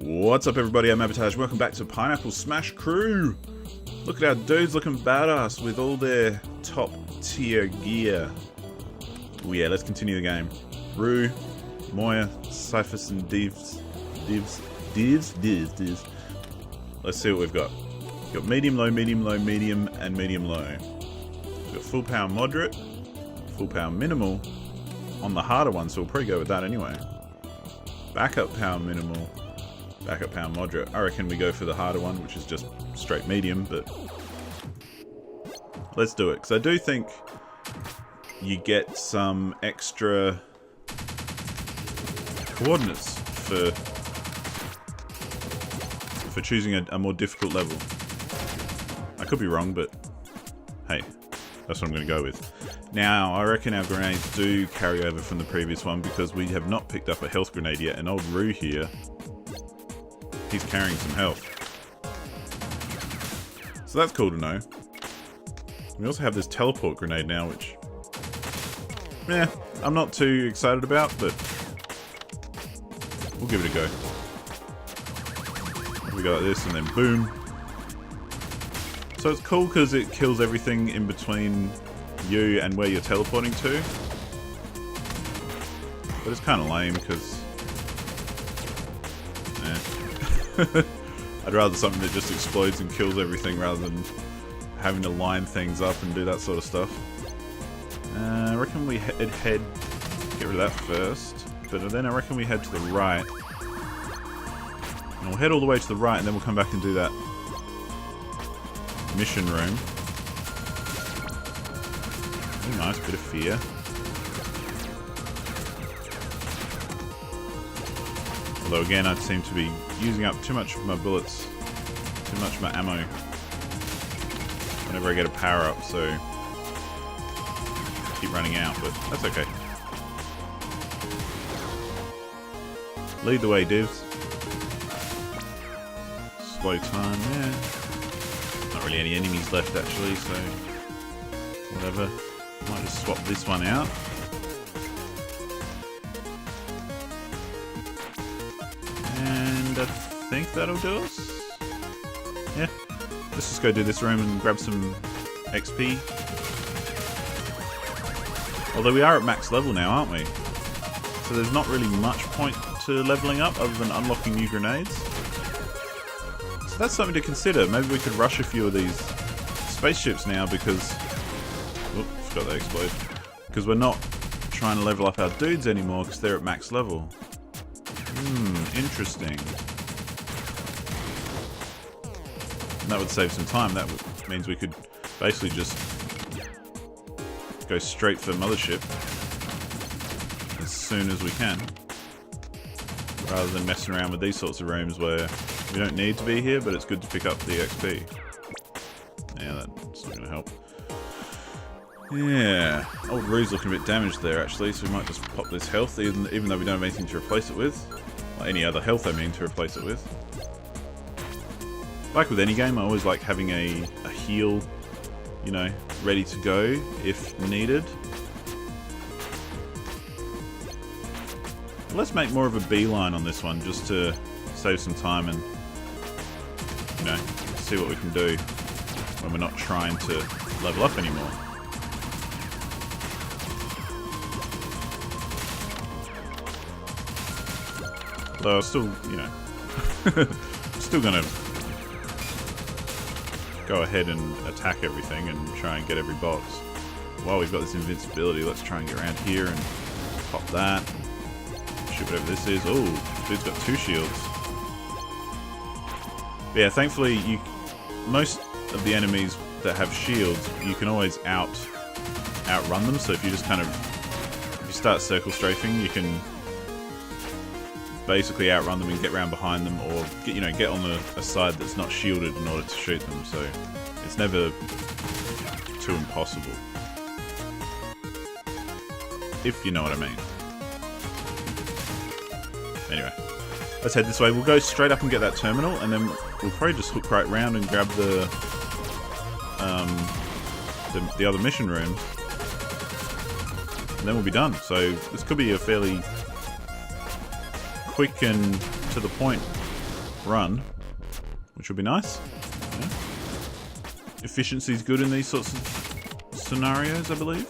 What's up everybody, I'm Abatage. Welcome back to Pineapple Smash Crew. Look at our dudes looking badass with all their top tier gear. Oh yeah, let's continue the game. Rue, Moya, Cyphus and Divs. Let's see what we've got. We've got medium, low, medium, low, medium, and medium, low. We've got full power moderate, full power minimal. On the harder one, so we'll probably go with that anyway. Backup power minimal. Backup power moderate. I reckon we go for the harder one, which is just straight medium, but let's do it. Because I do think you get some extra coordinates for choosing a more difficult level. I could be wrong, but hey, that's what I'm going to go with. Now, I reckon our grenades do carry over from the previous one because we have not picked up a health grenade yet, and old Rue here, he's carrying some health. So that's cool to know. We also have this teleport grenade now, which, I'm not too excited about, but we'll give it a go. We go like this, and then boom. So it's cool because it kills everything in between you and where you're teleporting to. But it's kind of lame because I'd rather something that just explodes and kills everything rather than having to line things up and do that sort of stuff. I reckon we get rid of that first, but then I reckon we head to the right. And we'll head all the way to the right and then we'll come back and do that mission room. Oh, nice bit of fear. Although again, I seem to be using up too much of my bullets, too much of my ammo whenever I get a power up, so I keep running out, but that's okay. Lead the way, divs. Slow time, yeah. Not really any enemies left actually, so whatever. Might just swap this one out. And I think that'll do us. Yeah. Let's just go do this room and grab some XP. Although we are at max level now, aren't we? So there's not really much point to leveling up other than unlocking new grenades. So that's something to consider. Maybe we could rush a few of these spaceships now because... Oops, forgot they explode. Because we're not trying to level up our dudes anymore because they're at max level. Interesting. And that would save some time. That means we could basically just go straight for Mothership as soon as we can. Rather than messing around with these sorts of rooms where we don't need to be here, but it's good to pick up the XP. Yeah, that's not going to help. Yeah, old Rue's looking a bit damaged there actually, so we might just pop this health even though we don't have anything to replace it with. Or any other health I mean to replace it with. Like with any game, I always like having a heal, you know, ready to go if needed. Let's make more of a beeline on this one just to save some time and, you know, see what we can do when we're not trying to level up anymore. Though I'm still, you know, still gonna go ahead and attack everything and try and get every box. While we've got this invincibility, let's try and get around here and pop that. Shoot whatever this is. Oh, dude's got 2 shields. But yeah, thankfully, most of the enemies that have shields, you can always outrun them. So if you just kind of, if you start circle strafing, you can basically outrun them and get round behind them, or get on a side that's not shielded in order to shoot them. So it's never too impossible, if you know what I mean. Anyway, let's head this way. We'll go straight up and get that terminal, and then we'll probably just hook right round and grab the other mission room, and then we'll be done. So this could be a fairly quick and to the point run, which would be nice. Yeah. Efficiency's good in these sorts of scenarios, I believe.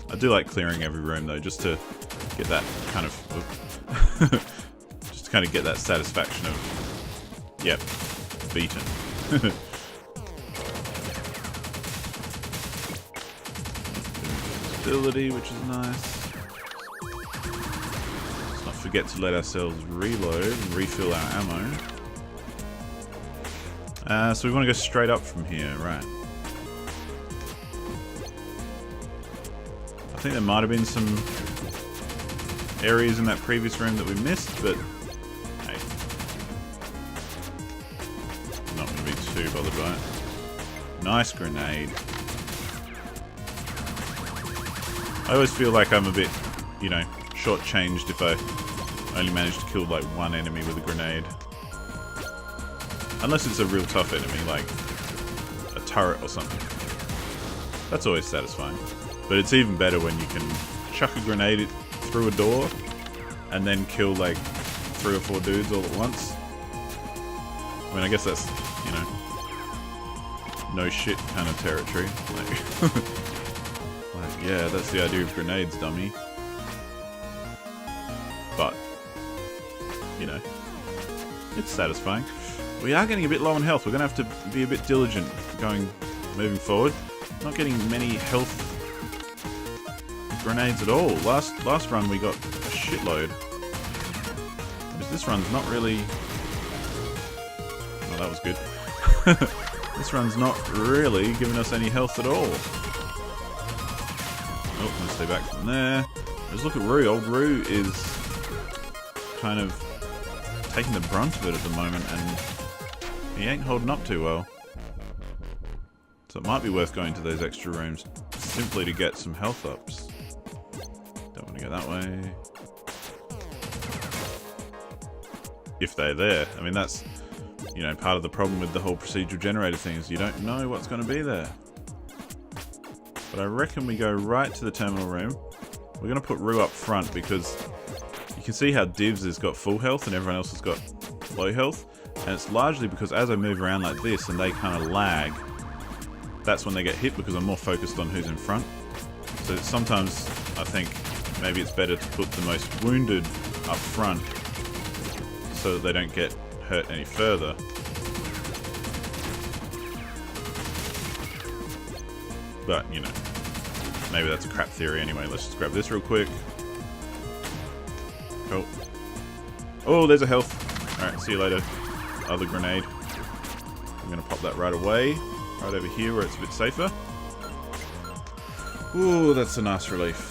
I do like clearing every room though, just to get that kind of just to kind of get that satisfaction of, yep, beaten. Ability, which is nice. Let's not forget to let ourselves reload and refill our ammo. So we want to go straight up from here, right? I think there might have been some areas in that previous room that we missed, but hey, I'm not going to be too bothered by it. Nice grenade. I always feel like I'm a bit, you know, shortchanged if I only manage to kill like one enemy with a grenade. Unless it's a real tough enemy, like a turret or something. That's always satisfying. But it's even better when you can chuck a grenade through a door and then kill like 3 or 4 dudes all at once. I mean, I guess that's, you know, no shit kind of territory. Like, yeah, that's the idea of grenades, dummy. But, you know, it's satisfying. We are getting a bit low on health. We're going to have to be a bit diligent moving forward. Not getting many health grenades at all. Last run we got a shitload. Because this run's not really... Oh, that was good. This run's not really giving us any health at all. Oh, let's stay back from there. Just look at Rue. Old Rue is kind of taking the brunt of it at the moment, and he ain't holding up too well. So it might be worth going to those extra rooms simply to get some health ups. Don't want to go that way. If they're there. I mean, that's, you know, part of the problem with the whole procedural generator thing is you don't know what's going to be there. But I reckon we go right to the terminal room. We're going to put Rue up front because you can see how Divs has got full health and everyone else has got low health. And it's largely because as I move around like this and they kind of lag, that's when they get hit because I'm more focused on who's in front. So sometimes I think maybe it's better to put the most wounded up front so that they don't get hurt any further. But, you know, maybe that's a crap theory anyway. Let's just grab this real quick. Cool. Oh, there's a health. Alright, see you later. Other grenade. I'm going to pop that right away. Right over here where it's a bit safer. Ooh, that's a nice relief.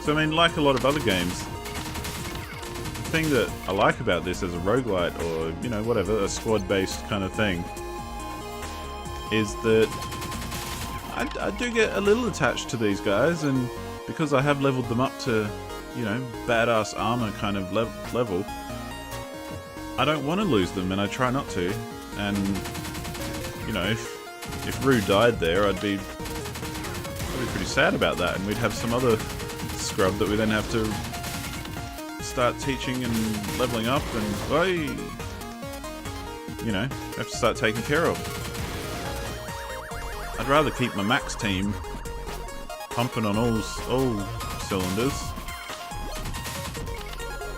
So, I mean, like a lot of other games, the thing that I like about this as a roguelite or, you know, whatever, a squad-based kind of thing, is that I do get a little attached to these guys, and because I have leveled them up to, you know, badass armor kind of level, I don't want to lose them, and I try not to. And, you know, if Rue died there, I'd be pretty sad about that, and we'd have some other scrub that we then have to start teaching and leveling up, and, hey, you know, have to start taking care of. I'd rather keep my max team pumping on all cylinders.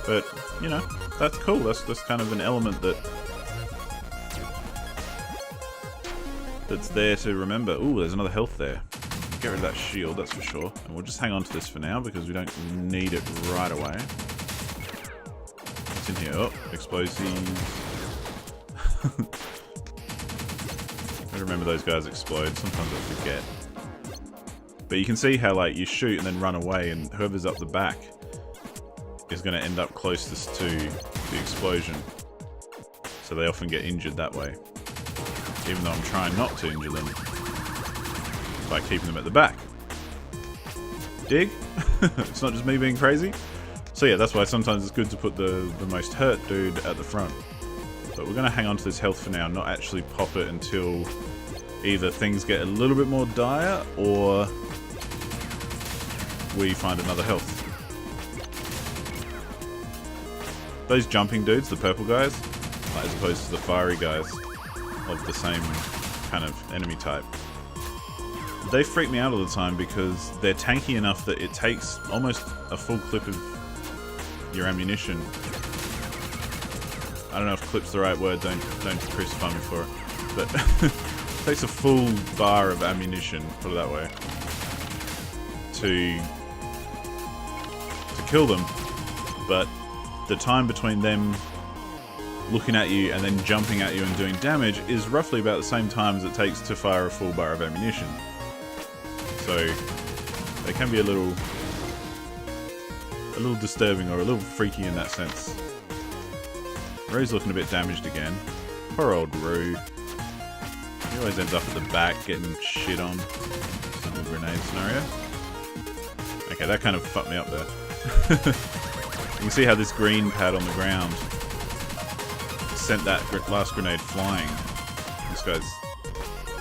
But, you know, that's cool. That's kind of an element that's there to remember. Ooh, there's another health there. Get rid of that shield, that's for sure. And we'll just hang on to this for now because we don't need it right away. What's in here? Oh, explosives. I remember those guys explode. Sometimes I forget. But you can see how, like, you shoot and then run away, and whoever's up the back is going to end up closest to the explosion. So they often get injured that way. Even though I'm trying not to injure them by keeping them at the back. Dig? It's not just me being crazy. So yeah, that's why sometimes it's good to put the most hurt dude at the front. But we're going to hang on to this health for now, not actually pop it until either things get a little bit more dire, or we find another health. Those jumping dudes, the purple guys, as opposed to the fiery guys of the same kind of enemy type, they freak me out all the time because they're tanky enough that it takes almost a full clip of your ammunition. I don't know if clip's the right word, don't crucify me for it, but it takes a full bar of ammunition, put it that way, to kill them, but the time between them looking at you and then jumping at you and doing damage is roughly about the same time as it takes to fire a full bar of ammunition. So they can be a little disturbing or a little freaky in that sense. Rue's looking a bit damaged again. Poor old Rue. He always ends up at the back getting shit on. Simple grenade scenario. Okay, that kind of fucked me up there. You can see how this green pad on the ground sent that last grenade flying. This guy's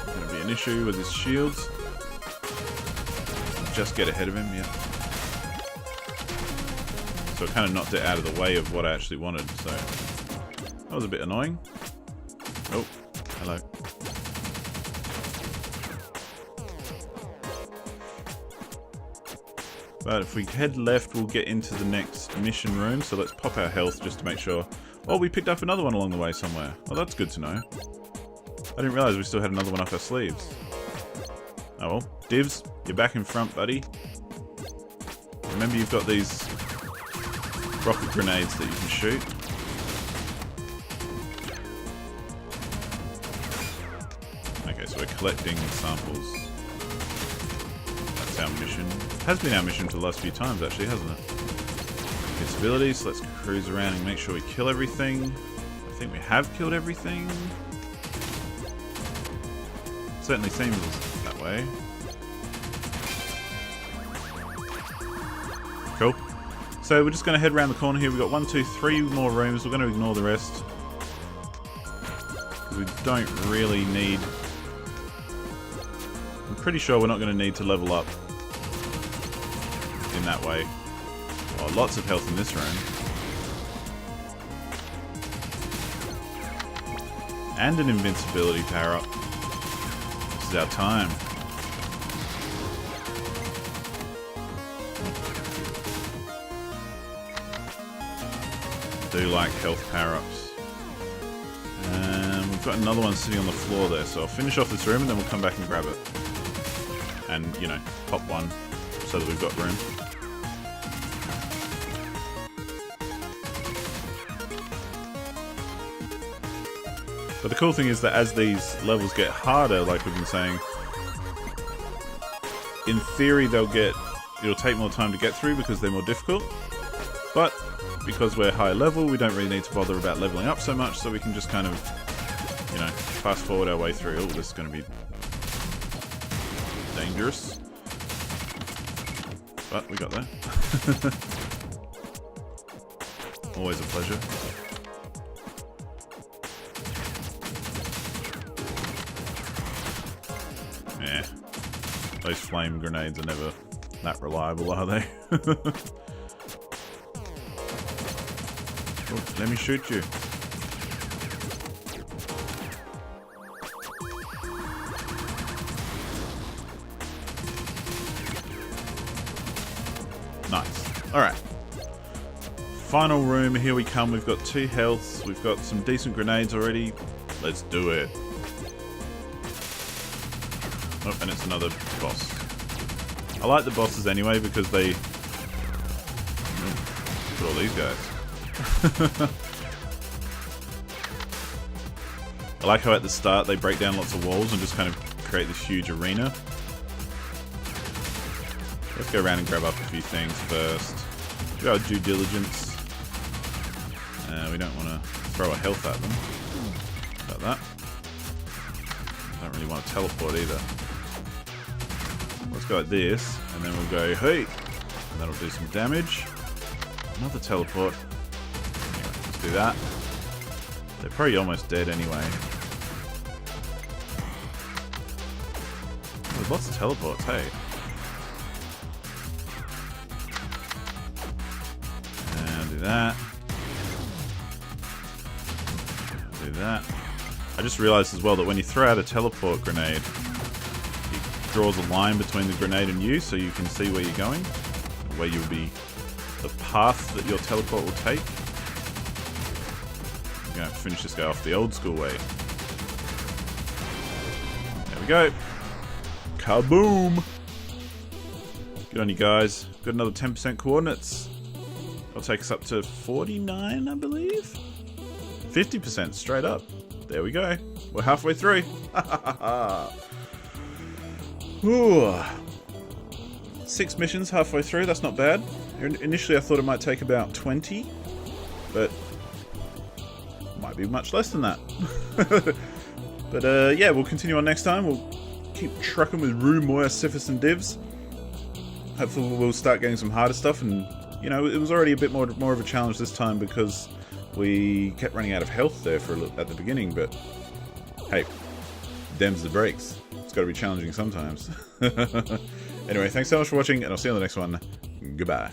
going to be an issue with his shields. Just get ahead of him, yeah. So it kind of knocked it out of the way of what I actually wanted, so that was a bit annoying. Oh, hello. But if we head left, we'll get into the next mission room. So let's pop our health just to make sure. Oh, we picked up another one along the way somewhere. Well, that's good to know. I didn't realize we still had another one up our sleeves. Oh well. Divs, you're back in front, buddy. Remember, you've got these rocket grenades that you can shoot. Okay, so we're collecting samples. That's our mission. Has been our mission for the last few times, actually, hasn't it? Invincibility, so let's cruise around and make sure we kill everything. I think we have killed everything. Certainly seems that way. Cool. So we're just going to head around the corner here. We've got 1, 2, 3 more rooms. We're going to ignore the rest. We don't really need... I'm pretty sure we're not going to need to level up in that way. Oh, lots of health in this room. And an invincibility power up. This is our time. Do like health power-ups. We've got another one sitting on the floor there, so I'll finish off this room and then we'll come back and grab it. And, you know, pop one so that we've got room. But the cool thing is that as these levels get harder, like we've been saying, in theory it'll take more time to get through because they're more difficult. But because we're high level, we don't really need to bother about leveling up so much, so we can just kind of, you know, fast forward our way through. Oh, this is going to be dangerous. But we got there. Always a pleasure. Yeah. Those flame grenades are never that reliable, are they? Oh, let me shoot you. Nice. Alright. Final room, here we come. We've got 2 healths. We've got some decent grenades already. Let's do it. Oh, and it's another boss. I like the bosses anyway because they... Look at all these guys. I like how at the start they break down lots of walls and just kind of create this huge arena. Let's go around and grab up a few things first. Do our due diligence. We don't want to throw a health at them. Like that. Don't really want to teleport either. Let's go like this, and then we'll go, hey! And that'll do some damage. Another teleport. Anyway, let's do that. They're probably almost dead anyway. There's lots of teleports, hey. And do that. Do that. I just realized as well that when you throw out a teleport grenade, it draws a line between the grenade and you, so you can see where you're going, where you'll be, the path that your teleport will take. I'm going to finish this guy off the old school way. There we go. Kaboom! Good on you guys. Got another 10% coordinates. That'll take us up to 49, I believe? 50% straight up. There we go. We're halfway through. Ooh. 6 missions halfway through. That's not bad. Initially I thought it might take about 20. But might be much less than that. But yeah, we'll continue on next time. We'll keep trucking with Rue, Moya, Sifis and Divs. Hopefully we'll start getting some harder stuff. And, you know, it was already a bit more of a challenge this time because we kept running out of health there at the beginning, but hey, them's the breaks. It's got to be challenging sometimes. Anyway, thanks so much for watching, and I'll see you on the next one. Goodbye.